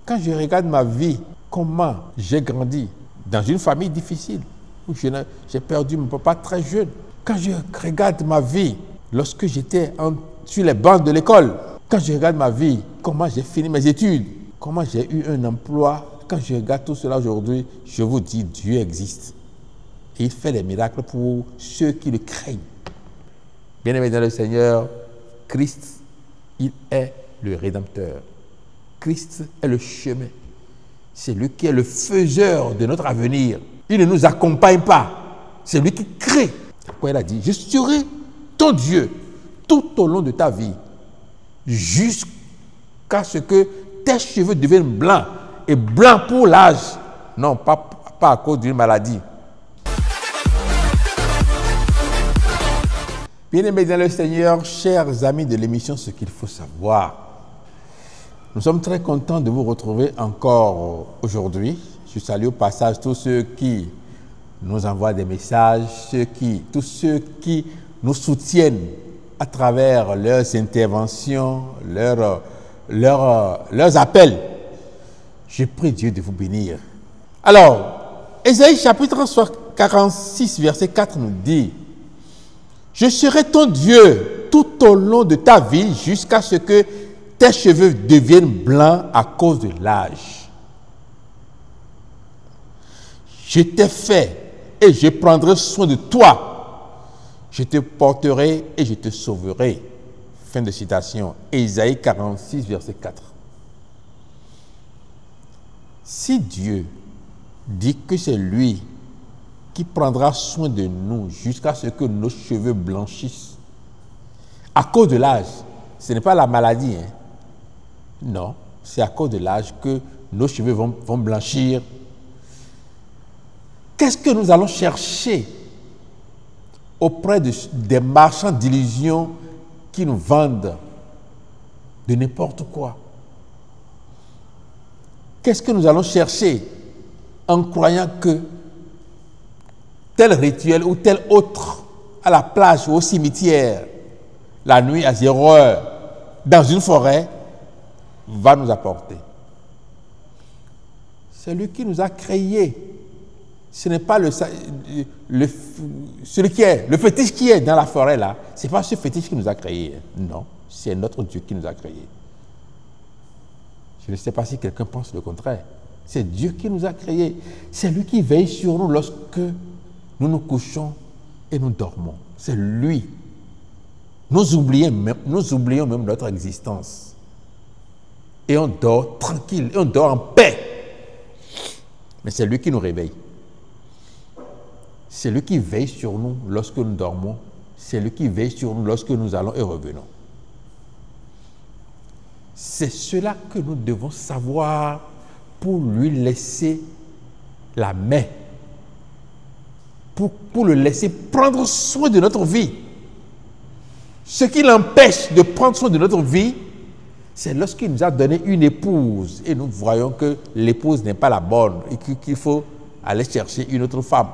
Quand je regarde ma vie, comment j'ai grandi dans une famille difficile, où j'ai perdu mon papa très jeune. Quand je regarde ma vie, lorsque j'étais sur les bancs de l'école, quand je regarde ma vie, comment j'ai fini mes études, comment j'ai eu un emploi, quand je regarde tout cela aujourd'hui, je vous dis, Dieu existe. Et il fait des miracles pour ceux qui le craignent. Bien-aimés dans le Seigneur, Christ, il est le Rédempteur. Christ est le chemin. C'est lui qui est le faiseur de notre avenir. Il ne nous accompagne pas. C'est lui qui crée. C'est pourquoi il a dit, je serai ton Dieu tout au long de ta vie, jusqu'à ce que tes cheveux deviennent blancs, et blancs pour l'âge. Non, pas à cause d'une maladie. Bien-aimés dans le Seigneur, chers amis de l'émission Ce qu'il faut savoir, nous sommes très contents de vous retrouver encore aujourd'hui. Je salue au passage tous ceux qui nous envoient des messages, tous ceux qui nous soutiennent à travers leurs interventions, leurs appels. Je prie Dieu de vous bénir. Alors, Ésaïe chapitre 46, verset 4 nous dit, « Je serai ton Dieu tout au long de ta vie jusqu'à ce que tes cheveux deviennent blancs à cause de l'âge. Je t'ai fait et je prendrai soin de toi. Je te porterai et je te sauverai. » Fin de citation. Ésaïe 46, verset 4. Si Dieu dit que c'est lui qui prendra soin de nous jusqu'à ce que nos cheveux blanchissent, à cause de l'âge, ce n'est pas la maladie, hein? Non, c'est à cause de l'âge que nos cheveux vont blanchir. Qu'est-ce que nous allons chercher auprès des marchands d'illusions qui nous vendent de n'importe quoi? Qu'est-ce que nous allons chercher en croyant que tel rituel ou tel autre à la plage ou au cimetière, la nuit à 0 heure, dans une forêt, va nous apporter? C'est lui qui nous a créés. Ce n'est pas celui qui est, le fétiche qui est dans la forêt là, ce n'est pas ce fétiche qui nous a créés. Non, c'est notre Dieu qui nous a créés. Je ne sais pas si quelqu'un pense le contraire. C'est Dieu qui nous a créés. C'est lui qui veille sur nous lorsque nous nous couchons et nous dormons. C'est lui. Nous oublions même notre existence. Et on dort tranquille, et on dort en paix. Mais c'est lui qui nous réveille. C'est lui qui veille sur nous lorsque nous dormons. C'est lui qui veille sur nous lorsque nous allons et revenons. C'est cela que nous devons savoir pour lui laisser la main. Pour le laisser prendre soin de notre vie. Ce qui l'empêche de prendre soin de notre vie, c'est lorsqu'il nous a donné une épouse et nous voyons que l'épouse n'est pas la bonne et qu'il faut aller chercher une autre femme.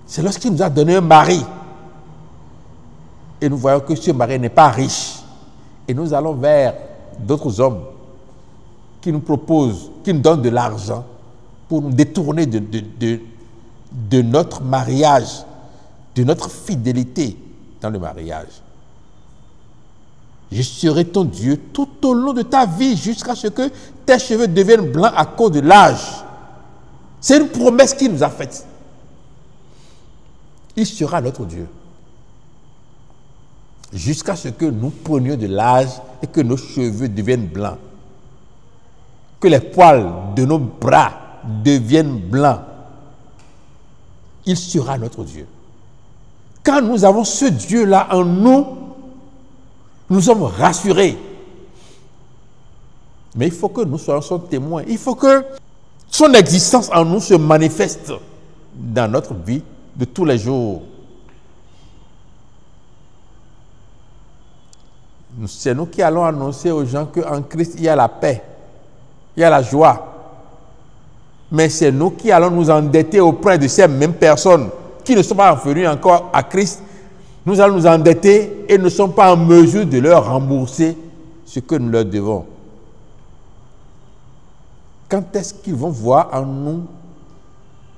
C'est lorsqu'il nous a donné un mari et nous voyons que ce mari n'est pas riche et nous allons vers d'autres hommes qui nous proposent, qui nous donnent de l'argent pour nous détourner de notre mariage, de notre fidélité dans le mariage. Je serai ton Dieu tout au long de ta vie jusqu'à ce que tes cheveux deviennent blancs à cause de l'âge. C'est une promesse qu'il nous a faite. Il sera notre Dieu. Jusqu'à ce que nous prenions de l'âge et que nos cheveux deviennent blancs. Que les poils de nos bras deviennent blancs. Il sera notre Dieu. Quand nous avons ce Dieu-là en nous, nous sommes rassurés. Mais il faut que nous soyons son témoin. Il faut que son existence en nous se manifeste dans notre vie de tous les jours. C'est nous qui allons annoncer aux gens qu'en Christ, il y a la paix, il y a la joie. Mais c'est nous qui allons nous endetter auprès de ces mêmes personnes qui ne sont pas venues encore à Christ. Nous allons nous endetter et ne sommes pas en mesure de leur rembourser ce que nous leur devons. Quand est-ce qu'ils vont voir en nous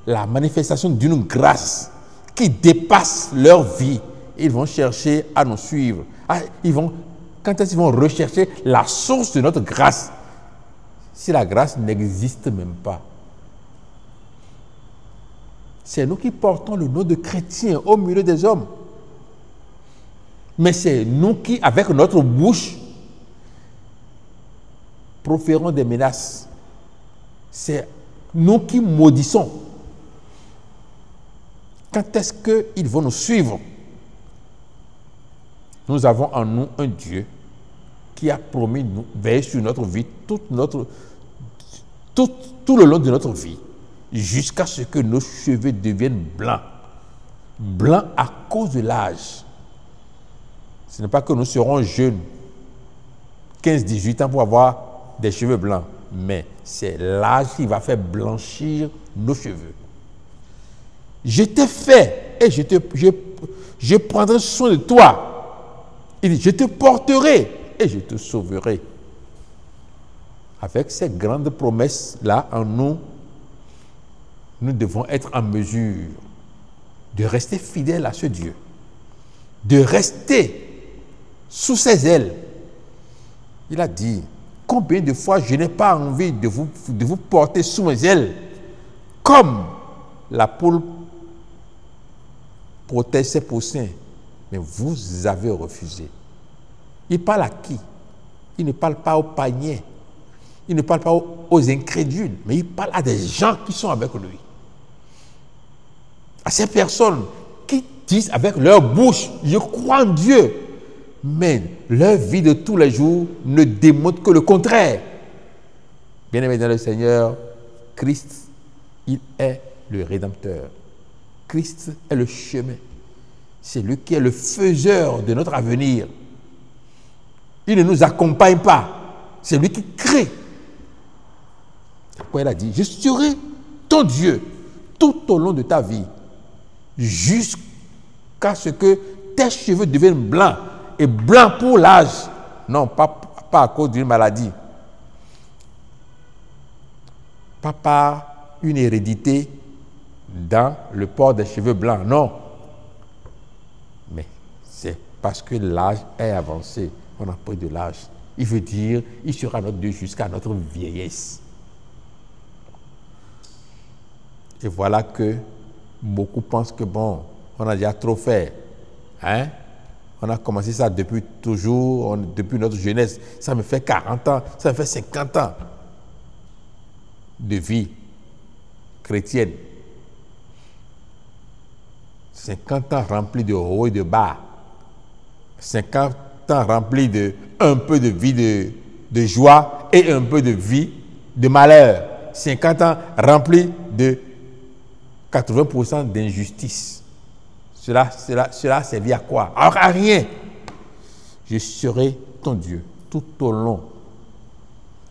la manifestation d'une grâce qui dépasse leur vie? Ils vont chercher à nous suivre. Quand est-ce qu'ils vont rechercher la source de notre grâce? Si la grâce n'existe même pas. C'est nous qui portons le nom de chrétiens au milieu des hommes. Mais c'est nous qui, avec notre bouche, proférons des menaces. C'est nous qui maudissons. Quand est-ce qu'ils vont nous suivre? Nous avons en nous un Dieu qui a promis de nous veiller sur notre vie tout le long de notre vie, jusqu'à ce que nos cheveux deviennent blancs. Blancs à cause de l'âge. Ce n'est pas que nous serons jeunes, 15-18 ans pour avoir des cheveux blancs, mais c'est l'âge qui va faire blanchir nos cheveux. Je t'ai fait et je prendrai soin de toi. Il dit, je te porterai et je te sauverai. Avec ces grandes promesses-là en nous, nous devons être en mesure de rester fidèles à ce Dieu, de rester sous ses ailes. Il a dit, combien de fois je n'ai pas envie de vous porter sous mes ailes, comme la poule protège ses poussins, mais vous avez refusé. Il parle à qui? Il ne parle pas aux païens, il ne parle pas aux incrédules, mais il parle à des gens qui sont avec lui. À ces personnes qui disent avec leur bouche, je crois en Dieu, mais leur vie de tous les jours ne démontre que le contraire. Bien-aimés dans le Seigneur, Christ, il est le Rédempteur. Christ est le chemin. C'est lui qui est le faiseur de notre avenir. Il ne nous accompagne pas. C'est lui qui crée. C'est pourquoi il a dit, je serai ton Dieu tout au long de ta vie, jusqu'à ce que tes cheveux deviennent blancs. Et blancs pour l'âge. Non, pas à cause d'une maladie. Pas par une hérédité dans le port des cheveux blancs. Non. Mais c'est parce que l'âge est avancé. On a pris de l'âge. Il veut dire, il sera notre Dieu jusqu'à notre vieillesse. Et voilà que beaucoup pensent que bon, on a déjà trop fait. Hein? On a commencé ça depuis toujours, depuis notre jeunesse. Ça me fait 40 ans, ça me fait 50 ans de vie chrétienne. 50 ans remplis de hauts et de bas. 50 ans remplis de un peu de vie de joie et un peu de vie de malheur. 50 ans remplis de 80% d'injustice. Cela servit à quoi? Alors à rien. Je serai ton Dieu tout au long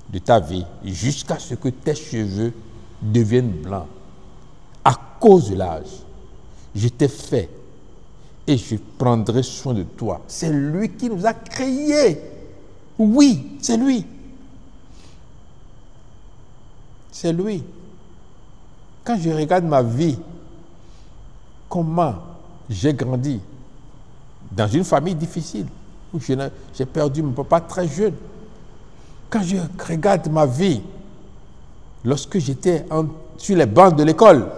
de ta vie, jusqu'à ce que tes cheveux deviennent blancs. À cause de l'âge, je t'ai fait et je prendrai soin de toi. C'est lui qui nous a créés. Oui, c'est lui. C'est lui. Quand je regarde ma vie, comment j'ai grandi dans une famille difficile, où j'ai perdu mon papa très jeune. Quand je regarde ma vie, lorsque j'étais sur les bancs de l'école,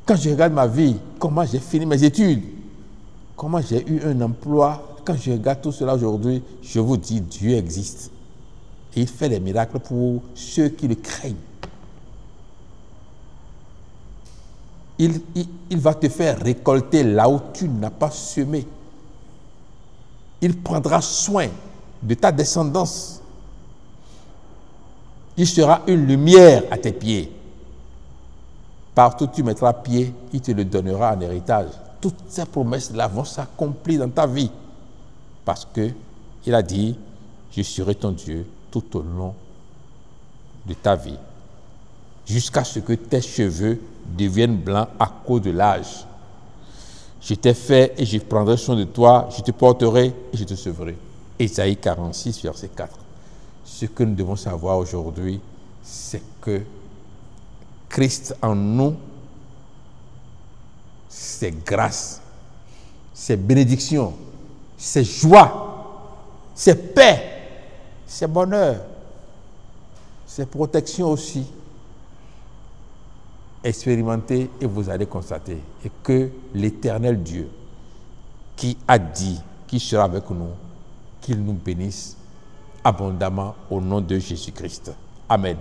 quand je regarde ma vie, comment j'ai fini mes études, comment j'ai eu un emploi, quand je regarde tout cela aujourd'hui, je vous dis, Dieu existe. Et il fait des miracles pour ceux qui le craignent. Il va te faire récolter là où tu n'as pas semé. Il prendra soin de ta descendance. Il sera une lumière à tes pieds. Partout où tu mettras pied, il te le donnera en héritage. Toutes ces promesses-là vont s'accomplir dans ta vie. Parce qu'il a dit, je serai ton Dieu tout au long de ta vie. Jusqu'à ce que tes cheveux deviennent blancs à cause de l'âge. Je t'ai fait et je prendrai soin de toi, je te porterai et je te sauverai. Ésaïe 46, verset 4. Ce que nous devons savoir aujourd'hui, c'est que Christ en nous, c'est grâce, c'est bénédiction, c'est joie, c'est paix, c'est bonheur, c'est protection aussi. Expérimentez et vous allez constater et que l'Éternel Dieu qui a dit qu'il sera avec nous, qu'il nous bénisse abondamment au nom de Jésus-Christ. Amen.